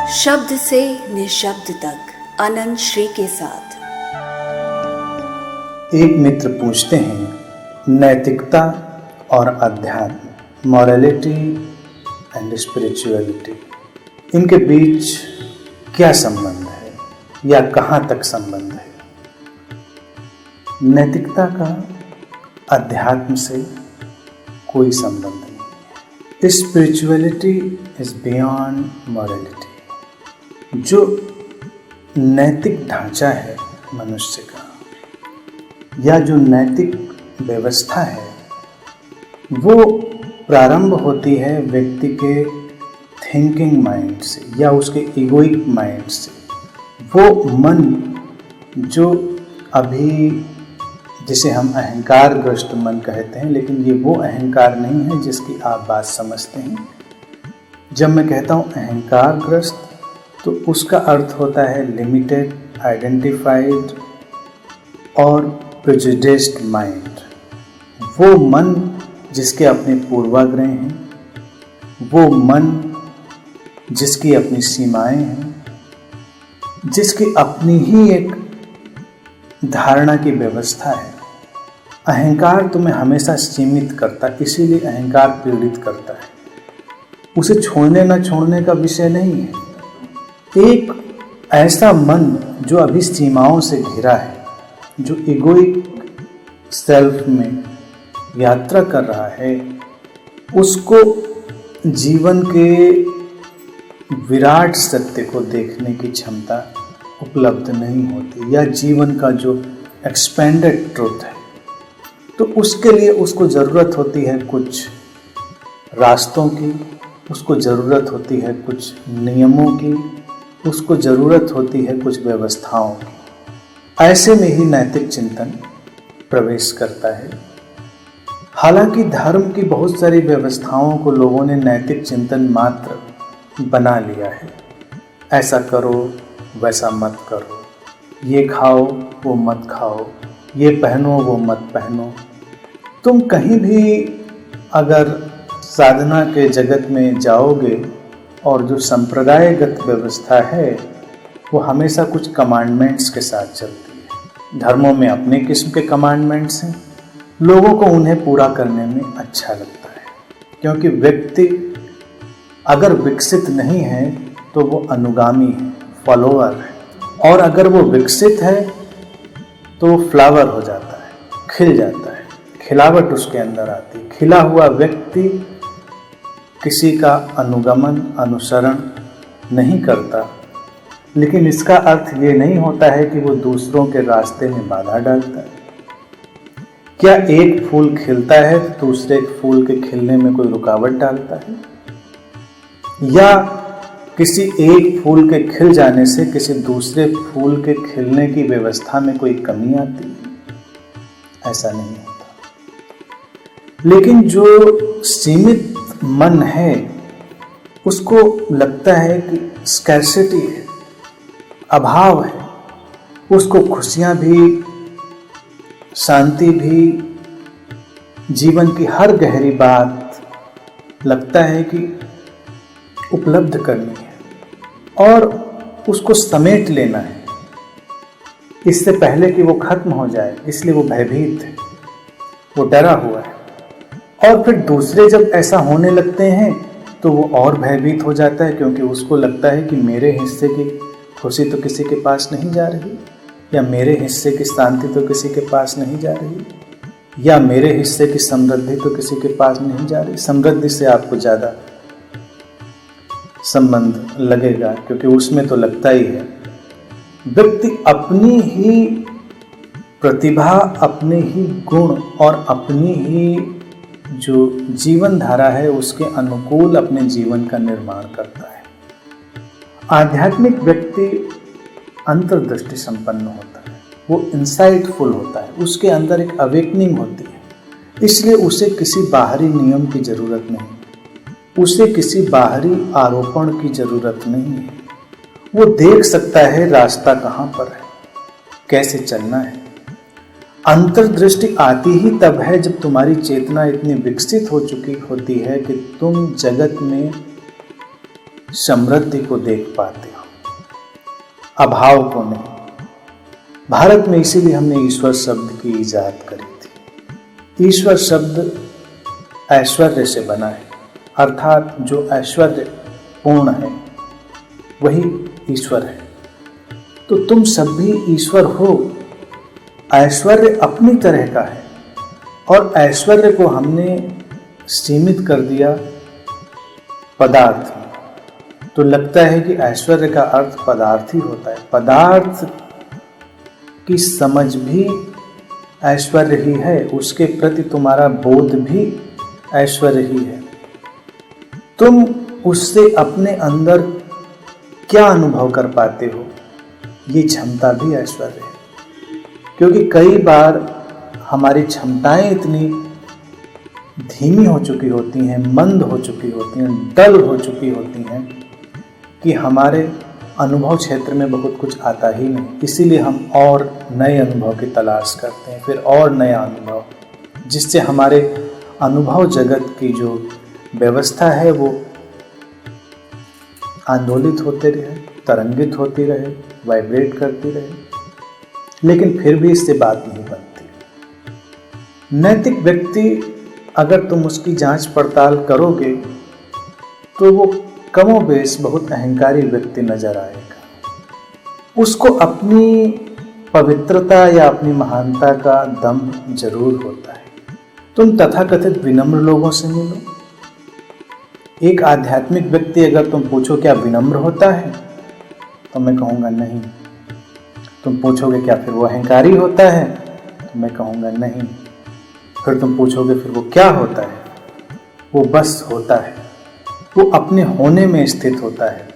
शब्द से निशब्द तक अनंत श्री के साथ। एक मित्र पूछते हैं, नैतिकता और अध्यात्म, मॉरलिटी एंड स्पिरिचुअलिटी, इनके बीच क्या संबंध है या कहाँ तक संबंध है? नैतिकता का अध्यात्म से कोई संबंध नहीं। Spirituality is beyond morality. जो नैतिक ढांचा है मनुष्य का या जो नैतिक व्यवस्था है, वो प्रारंभ होती है व्यक्ति के थिंकिंग माइंड से या उसके इगोइक माइंड से। वो मन जो अभी जिसे हम अहंकारग्रस्त मन कहते हैं, लेकिन ये वो अहंकार नहीं है जिसकी आप बात समझते हैं। जब मैं कहता हूँ अहंकारग्रस्त, तो उसका अर्थ होता है लिमिटेड, आइडेंटिफाइड और प्रेजुडिस्ड माइंड। वो मन जिसके अपने पूर्वाग्रह हैं, वो मन जिसकी अपनी सीमाएं हैं, जिसकी अपनी ही एक धारणा की व्यवस्था है। अहंकार तुम्हें हमेशा सीमित करता है, इसीलिए अहंकार पीड़ित करता है। उसे छोड़ने न छोड़ने का विषय नहीं है। एक ऐसा मन जो अभी सीमाओं से घिरा है, जो इगोइक सेल्फ में यात्रा कर रहा है, उसको जीवन के विराट सत्य को देखने की क्षमता उपलब्ध नहीं होती, या जीवन का जो एक्सपेंडेड ट्रुथ है। तो उसके लिए उसको ज़रूरत होती है कुछ रास्तों की, उसको ज़रूरत होती है कुछ नियमों की, उसको ज़रूरत होती है कुछ व्यवस्थाओं की। ऐसे में ही नैतिक चिंतन प्रवेश करता है। हालांकि धर्म की बहुत सारी व्यवस्थाओं को लोगों ने नैतिक चिंतन मात्र बना लिया है। ऐसा करो, वैसा मत करो, ये खाओ, वो मत खाओ, ये पहनो, वो मत पहनो। तुम कहीं भी अगर साधना के जगत में जाओगे और जो संप्रदायगत व्यवस्था है वो हमेशा कुछ कमांडमेंट्स के साथ चलती है। धर्मों में अपने किस्म के कमांडमेंट्स हैं, लोगों को उन्हें पूरा करने में अच्छा लगता है, क्योंकि व्यक्ति अगर विकसित नहीं है तो वो अनुगामी है, फॉलोअर है, और अगर वो विकसित है तो वो फ्लावर हो जाता है, खिल जाता है, खिलावट उसके अंदर आती है। खिला हुआ व्यक्ति किसी का अनुगमन, अनुसरण नहीं करता, लेकिन इसका अर्थ ये नहीं होता है कि वो दूसरों के रास्ते में बाधा डालता है। क्या एक फूल खिलता है तो दूसरे फूल के खिलने में कोई रुकावट डालता है? या किसी एक फूल के खिल जाने से किसी दूसरे फूल के खिलने की व्यवस्था में कोई कमी आती है? ऐसा नहीं होता। लेकिन जो सीमित मन है, उसको लगता है कि स्कैर्सिटी है, अभाव है। उसको खुशियां भी, शांति भी, जीवन की हर गहरी बात लगता है कि उपलब्ध करनी है और उसको समेट लेना है इससे पहले कि वो खत्म हो जाए। इसलिए वो भयभीत है, वो डरा हुआ है। और फिर दूसरे जब ऐसा होने लगते हैं तो वो और भयभीत हो जाता है, क्योंकि उसको लगता है कि मेरे हिस्से की खुशी तो किसी के पास नहीं जा रही, या मेरे हिस्से की शांति तो किसी के पास नहीं जा रही, या मेरे हिस्से की समृद्धि तो किसी के पास नहीं जा रही। समृद्धि से आपको ज़्यादा संबंध लगेगा, क्योंकि उसमें तो लगता ही है। व्यक्ति अपनी ही प्रतिभा, अपने ही गुण और अपनी ही जो जीवन धारा है उसके अनुकूल अपने जीवन का निर्माण करता है। आध्यात्मिक व्यक्ति अंतर्दृष्टि संपन्न होता है, वो इंसाइटफुल होता है, उसके अंदर एक अवेकनिंग होती है। इसलिए उसे किसी बाहरी नियम की जरूरत नहीं, उसे किसी बाहरी आरोपण की जरूरत नहीं है। वो देख सकता है रास्ता कहाँ पर है, कैसे चलना है। अंतर्दृष्टि आती ही तब है जब तुम्हारी चेतना इतनी विकसित हो चुकी होती है कि तुम जगत में समृद्धि को देख पाते हो, अभाव को नहीं। भारत में इसीलिए हमने ईश्वर शब्द की इजाद करी थी। ईश्वर शब्द ऐश्वर्य से बना है, अर्थात जो ऐश्वर्य पूर्ण है वही ईश्वर है। तो तुम सब भी ईश्वर हो। ऐश्वर्य अपनी तरह का है और ऐश्वर्य को हमने सीमित कर दिया पदार्थ में। तो लगता है कि ऐश्वर्य का अर्थ पदार्थ ही होता है। पदार्थ की समझ भी ऐश्वर्य ही है, उसके प्रति तुम्हारा बोध भी ऐश्वर्य ही है। तुम उससे अपने अंदर क्या अनुभव कर पाते हो, ये क्षमता भी ऐश्वर्य है। क्योंकि कई बार हमारी क्षमताएं इतनी धीमी हो चुकी होती हैं, मंद हो चुकी होती हैं, डल हो चुकी होती हैं कि हमारे अनुभव क्षेत्र में बहुत कुछ आता ही नहीं। इसीलिए हम और नए अनुभव की तलाश करते हैं, फिर और नया अनुभव, जिससे हमारे अनुभव जगत की जो व्यवस्था है वो आंदोलित होते रहे, तरंगित होती रहे, वाइब्रेट करती रहे, लेकिन फिर भी इससे बात नहीं बनती। नैतिक व्यक्ति अगर तुम उसकी जांच पड़ताल करोगे तो वो कमोबेश बहुत अहंकारी व्यक्ति नजर आएगा। उसको अपनी पवित्रता या अपनी महानता का दम जरूर होता है। तुम तथाकथित विनम्र लोगों से मिलो। एक आध्यात्मिक व्यक्ति अगर तुम पूछो क्या विनम्र होता है, तो मैं कहूँगा नहीं। तुम पूछोगे क्या फिर वो अहंकारी होता है, तो मैं कहूँगा नहीं। फिर तुम पूछोगे फिर वो क्या होता है, वो बस होता है। वो अपने होने में स्थित होता है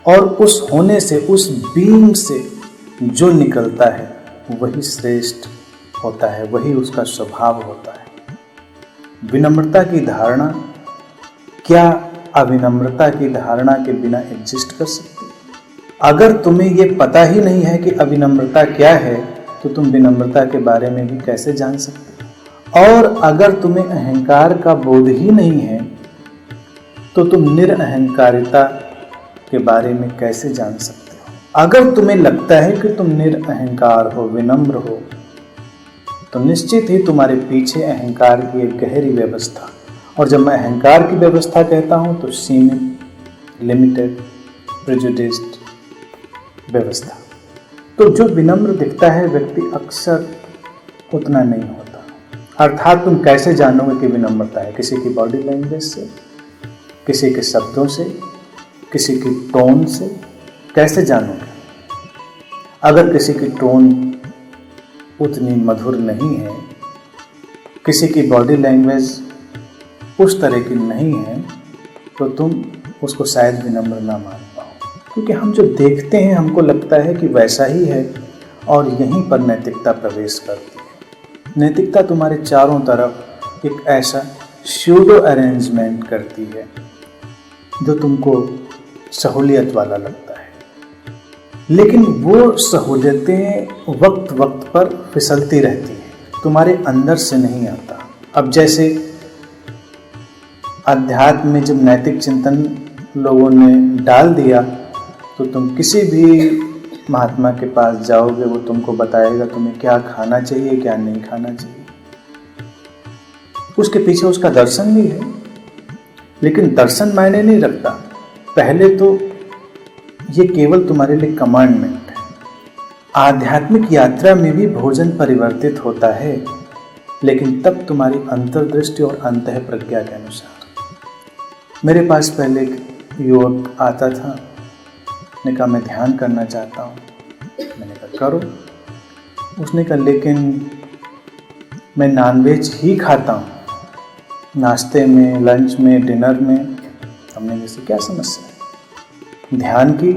और उस होने से, उस बीइंग से जो निकलता है वही श्रेष्ठ होता है, वही उसका स्वभाव होता है। विनम्रता की धारणा क्या अविनम्रता की धारणा के बिना एग्जिस्ट कर सकती? अगर तुम्हें ये पता ही नहीं है कि अविनम्रता क्या है, तो तुम विनम्रता के बारे में भी कैसे जान सकते? और अगर तुम्हें अहंकार का बोध ही नहीं है, तो तुम निरअहंकारिता के बारे में कैसे जान सकते हो? अगर तुम्हें लगता है कि तुम निरअहंकार हो, विनम्र हो, तो निश्चित ही तुम्हारे पीछे अहंकार की एक गहरी व्यवस्था, और जब मैं अहंकार की व्यवस्था कहता हूं तो सीमित, लिमिटेड, प्रेजुडिस्ड व्यवस्था। तो जो विनम्र दिखता है व्यक्ति अक्सर उतना नहीं होता। अर्थात तुम कैसे जानोगे कि विनम्रता है? किसी की बॉडी लैंग्वेज से, किसी के शब्दों से, किसी की टोन से। कैसे जानोगे? अगर किसी की टोन उतनी मधुर नहीं है, किसी की बॉडी लैंग्वेज उस तरह की नहीं है, तो तुम उसको शायद विनम्र ना मान पाओ। क्योंकि हम जो देखते हैं हमको लगता है कि वैसा ही है, और यहीं पर नैतिकता प्रवेश करती है। नैतिकता तुम्हारे चारों तरफ एक ऐसा स्यूडो अरेंजमेंट करती है जो तुमको सहूलियत वाला लगता है, लेकिन वो सहूलियतें वक्त वक्त पर फिसलती रहती है, तुम्हारे अंदर से नहीं आता। अब जैसे अध्यात्म में जब नैतिक चिंतन लोगों ने डाल दिया, तो तुम किसी भी महात्मा के पास जाओगे, वो तुमको बताएगा तुम्हें क्या खाना चाहिए, क्या नहीं खाना चाहिए। उसके पीछे उसका दर्शन भी है, लेकिन दर्शन मायने नहीं रखता। पहले तो ये केवल तुम्हारे लिए कमांडमेंट है। आध्यात्मिक यात्रा में भी भोजन परिवर्तित होता है, लेकिन तब तुम्हारी अंतर्दृष्टि और अंतः प्रज्ञा के अनुसार। मेरे पास पहले एक युवक आता था, ने कहा मैं ध्यान करना चाहता हूँ। मैंने कहा करो। उसने कहा लेकिन मैं नॉनवेज ही खाता हूँ, नाश्ते में, लंच में, डिनर में। हमने जैसे क्या समस्या है? ध्यान की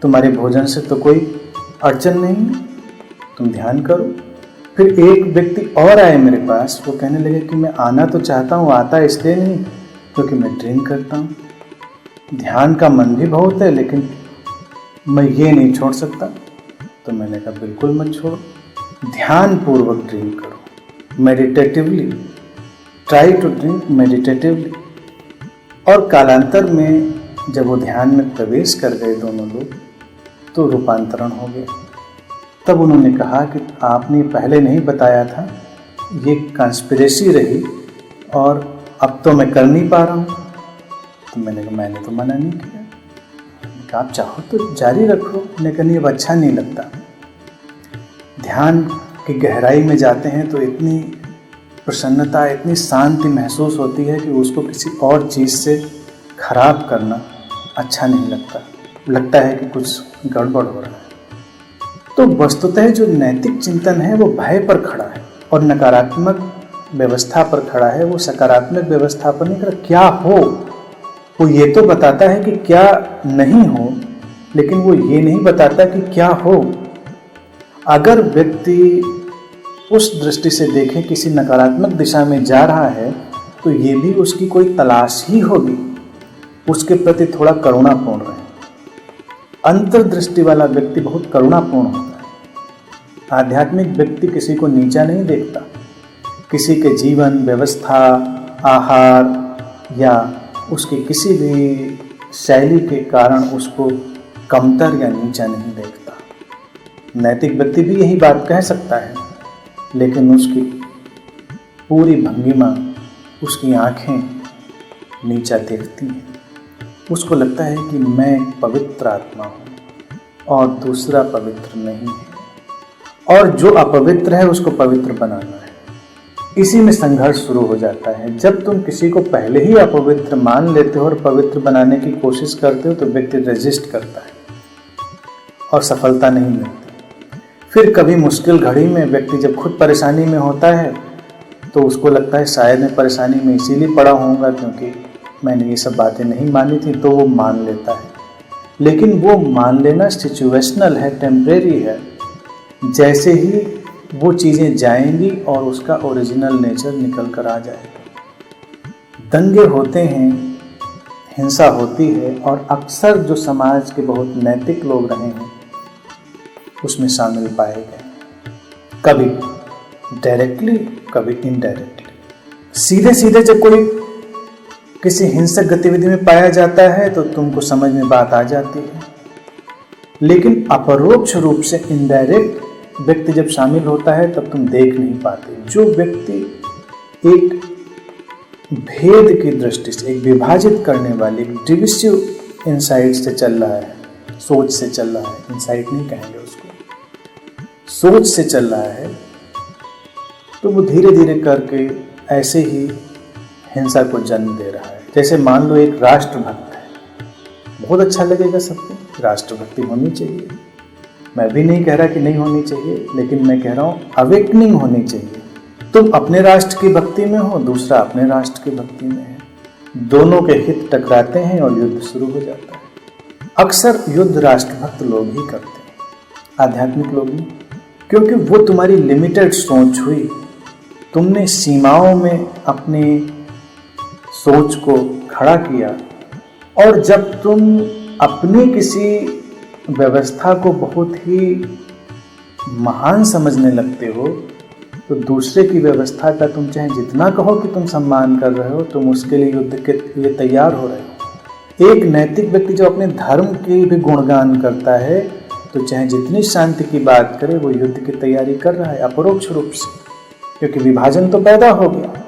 तुम्हारे भोजन से तो कोई अड़चन नहीं, तुम ध्यान करो। फिर एक व्यक्ति और आए मेरे पास, वो कहने लगे कि मैं आना तो चाहता हूँ, आता इसलिए नहीं क्योंकि मैं ड्रिंक करता हूँ। ध्यान का मन भी बहुत है, लेकिन मैं ये नहीं छोड़ सकता। तो मैंने कहा बिल्कुल मत छोड़ो, ध्यान पूर्वक ड्रिंक करो, meditatively, try to drink meditatively. और कालांतर में जब वो ध्यान में प्रवेश कर गए दोनों लोग तो रूपांतरण हो गया। तब उन्होंने कहा कि आपने पहले नहीं बताया था, ये कंस्पिरेसी रही और अब तो मैं कर नहीं पा रहा हूँ। तो मैंने कहा मैंने तो मना नहीं किया। मैंने कहा आप चाहो तो जारी रखो। मैंने कहा नहीं, अब अच्छा नहीं लगता। ध्यान की गहराई में जाते हैं तो इतनी प्रसन्नता, इतनी शांति महसूस होती है कि उसको किसी और चीज़ से खराब करना अच्छा नहीं लगता। लगता है कि कुछ गड़बड़ हो रहा है। तो वस्तुतः जो नैतिक चिंतन है वो भय पर खड़ा है और नकारात्मक व्यवस्था पर खड़ा है। वो सकारात्मक व्यवस्था पर नहीं खड़ा। क्या हो वो ये तो बताता है कि क्या नहीं हो, लेकिन वो ये नहीं बताता कि क्या हो। अगर व्यक्ति उस दृष्टि से देखे किसी नकारात्मक दिशा में जा रहा है तो ये भी उसकी कोई तलाश ही होगी, उसके प्रति थोड़ा करुणापूर्ण रहे। अंतर्दृष्टि वाला व्यक्ति बहुत करुणापूर्ण होता है। आध्यात्मिक व्यक्ति किसी को नीचा नहीं देखता। किसी के जीवन व्यवस्था, आहार या उसकी किसी भी शैली के कारण उसको कमतर या नीचा नहीं देखता। नैतिक व्यक्ति भी यही बात कह सकता है, लेकिन उसकी पूरी भंगिमा, उसकी आंखें नीचा देखती हैं। उसको लगता है कि मैं पवित्र आत्मा हूँ और दूसरा पवित्र नहीं है, और जो अपवित्र है उसको पवित्र बनाना है। इसी में संघर्ष शुरू हो जाता है। जब तुम किसी को पहले ही अपवित्र मान लेते हो और पवित्र बनाने की कोशिश करते हो तो व्यक्ति रेजिस्ट करता है और सफलता नहीं मिलती। फिर कभी मुश्किल घड़ी में व्यक्ति जब खुद परेशानी में होता है तो उसको लगता है शायद मैं परेशानी में इसीलिए पड़ा होऊंगा क्योंकि मैंने ये सब बातें नहीं मानी थी, तो वो मान लेता है। लेकिन वो मान लेना सिचुएशनल है, टेम्परेरी है। जैसे ही वो चीज़ें जाएंगी और उसका ओरिजिनल नेचर निकल कर आ जाएगा। दंगे होते हैं, हिंसा होती है, और अक्सर जो समाज के बहुत नैतिक लोग रहे हैं उसमें शामिल पाए गए, कभी डायरेक्टली कभी इनडायरेक्टली। सीधे सीधे जब कोई किसी हिंसक गतिविधि में पाया जाता है तो तुमको समझ में बात आ जाती है, लेकिन अपरोक्ष रूप से इनडायरेक्ट व्यक्ति जब शामिल होता है तब तुम देख नहीं पाते। जो व्यक्ति एक भेद की दृष्टि से, एक विभाजित करने वाली डिविसिव इनसाइट से चल रहा है, सोच से चल रहा है, इनसाइट नहीं कहेंगे उसको, सोच से चल रहा है, तो वो धीरे धीरे करके ऐसे ही हिंसा को जन्म दे रहा है। जैसे मान लो एक राष्ट्रभक्त है, बहुत अच्छा लगेगा सबको, राष्ट्रभक्ति होनी चाहिए। मैं भी नहीं कह रहा कि नहीं होनी चाहिए, लेकिन मैं कह रहा हूँ अवेकनिंग होनी चाहिए। तुम अपने राष्ट्र की भक्ति में हो, दूसरा अपने राष्ट्र की भक्ति में है, दोनों के हित टकराते हैं और युद्ध शुरू हो जाता है। अक्सर युद्ध राष्ट्रभक्त लोग ही करते हैं, आध्यात्मिक लोग नहीं, क्योंकि वो तुम्हारी लिमिटेड सोच हुई। तुमने सीमाओं में अपनी सोच को खड़ा किया, और जब तुम अपनी किसी व्यवस्था को बहुत ही महान समझने लगते हो तो दूसरे की व्यवस्था का तुम चाहे जितना कहो कि तुम सम्मान कर रहे हो, तुम उसके लिए युद्ध के लिए तैयार हो रहे हो। एक नैतिक व्यक्ति जो अपने धर्म की भी गुणगान करता है तो चाहे जितनी शांति की बात करे वो युद्ध की तैयारी कर रहा है अपरोक्ष रूप से, क्योंकि विभाजन तो पैदा हो गया।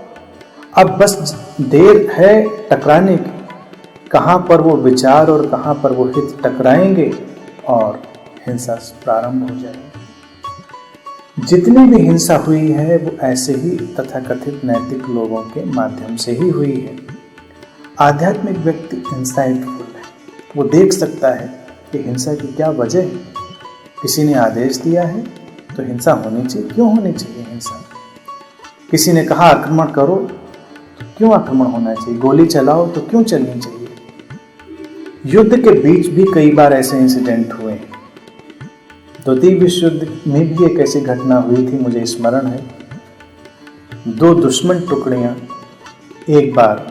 अब बस देर है टकराने की, कहाँ पर वो विचार और कहाँ पर वो हित टकराएंगे और हिंसा प्रारंभ हो जाएगी। जितनी भी हिंसा हुई है वो ऐसे ही तथाकथित नैतिक लोगों के माध्यम से ही हुई है। आध्यात्मिक व्यक्ति इंसाइटफुल है, वो देख सकता है कि हिंसा की क्या वजह है। किसी ने आदेश दिया है तो हिंसा होनी चाहिए, क्यों होनी चाहिए हिंसा? किसी ने कहा आक्रमण करो तो क्यों आक्रमण होना चाहिए? गोली चलाओ तो क्यों चलनी चाहिए? युद्ध के बीच भी कई बार ऐसे इंसिडेंट हुए हैं। द्वितीय विश्व युद्ध में भी एक ऐसी घटना हुई थी, मुझे स्मरण है। दो दुश्मन टुकड़ियां, एक बार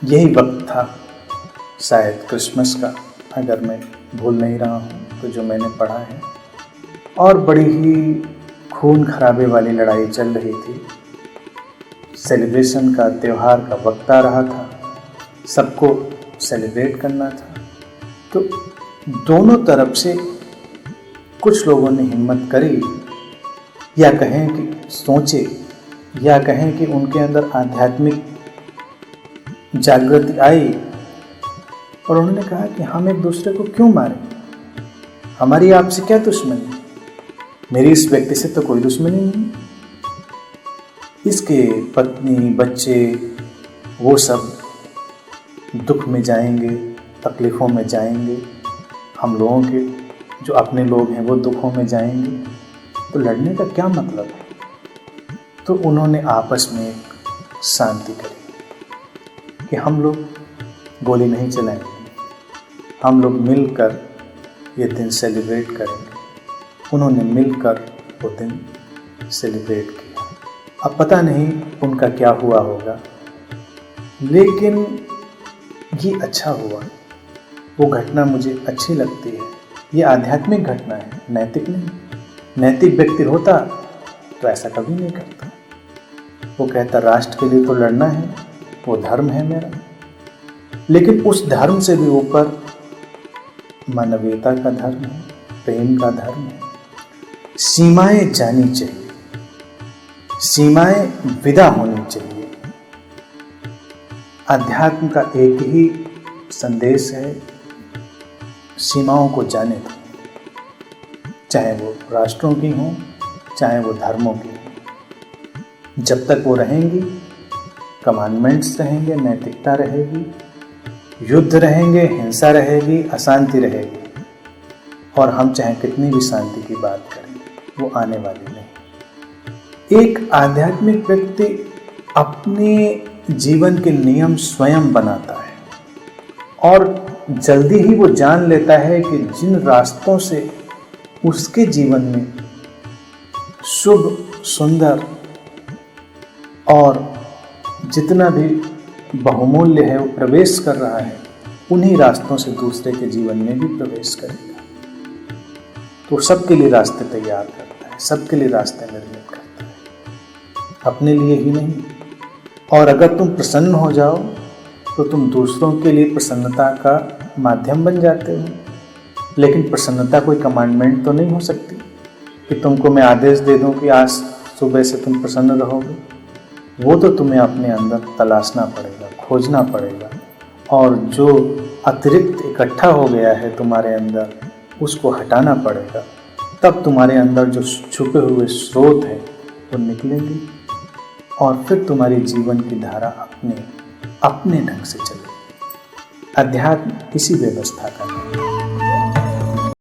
यही वक्त था शायद क्रिसमस का, अगर मैं भूल नहीं रहा हूँ तो जो मैंने पढ़ा है, और बड़ी ही खून खराबे वाली लड़ाई चल रही थी। सेलिब्रेशन का, त्यौहार का वक्त आ रहा था, सबको सेलिब्रेट करना था। तो दोनों तरफ से कुछ लोगों ने हिम्मत करी, या कहें कि सोचे, या कहें कि उनके अंदर आध्यात्मिक जागृति आई और उन्होंने कहा कि हम एक दूसरे को क्यों मारें, हमारी आपसे क्या दुश्मनी, मेरी इस व्यक्ति से तो कोई दुश्मनी नहीं, इसके पत्नी बच्चे वो सब दुख में जाएंगे, तकलीफ़ों में जाएंगे, हम लोगों के जो अपने लोग हैं वो दुखों में जाएंगे, तो लड़ने का क्या मतलब है। तो उन्होंने आपस में एक शांति करी कि हम लोग गोली नहीं चलाएंगे, हम लोग मिलकर ये दिन सेलिब्रेट करेंगे। उन्होंने मिलकर वो दिन सेलिब्रेट किया। अब पता नहीं उनका क्या हुआ होगा, लेकिन ये अच्छा हुआ। वो घटना मुझे अच्छी लगती है। ये आध्यात्मिक घटना है, नैतिक नहीं। नैतिक व्यक्ति होता तो ऐसा कभी नहीं करता। वो कहता राष्ट्र के लिए तो लड़ना है, वो धर्म है मेरा, लेकिन उस धर्म से भी ऊपर मानवीयता का धर्म है, प्रेम का धर्म है। सीमाएं जानी चाहिए, सीमाएं विदा होनी चाहिए। अध्यात्म का एक ही संदेश है, सीमाओं को जाने दो, चाहे वो राष्ट्रों की हों, चाहे वो धर्मों की हों। जब तक वो रहेंगी, कमांडमेंट्स रहेंगे, नैतिकता रहेगी, युद्ध रहेंगे, हिंसा रहेगी, अशांति रहेगी, और हम चाहे कितनी भी शांति की बात करें, वो आने वाली नहीं। एक आध्यात्मिक व्यक्ति अपने जीवन के नियम स्वयं बनाता है और जल्दी ही वो जान लेता है कि जिन रास्तों से उसके जीवन में शुभ, सुंदर और जितना भी बहुमूल्य है वो प्रवेश कर रहा है, उन्हीं रास्तों से दूसरे के जीवन में भी प्रवेश करेगा। तो सबके लिए रास्ते तैयार करता है, सबके लिए रास्ते निर्मित करता है, अपने लिए ही नहीं। और अगर तुम प्रसन्न हो जाओ तो तुम दूसरों के लिए प्रसन्नता का माध्यम बन जाते हो। लेकिन प्रसन्नता कोई कमांडमेंट तो नहीं हो सकती कि तुमको मैं आदेश दे दूं कि आज सुबह से तुम प्रसन्न रहोगे। वो तो तुम्हें अपने अंदर तलाशना पड़ेगा, खोजना पड़ेगा, और जो अतिरिक्त इकट्ठा हो गया है तुम्हारे अंदर उसको हटाना पड़ेगा। तब तुम्हारे अंदर जो छुपे हुए स्रोत हैं वो निकलेंगे और फिर तुम्हारी जीवन की धारा अपने ढंग से चलेगी। अध्यात्म इसी व्यवस्था का नाम है।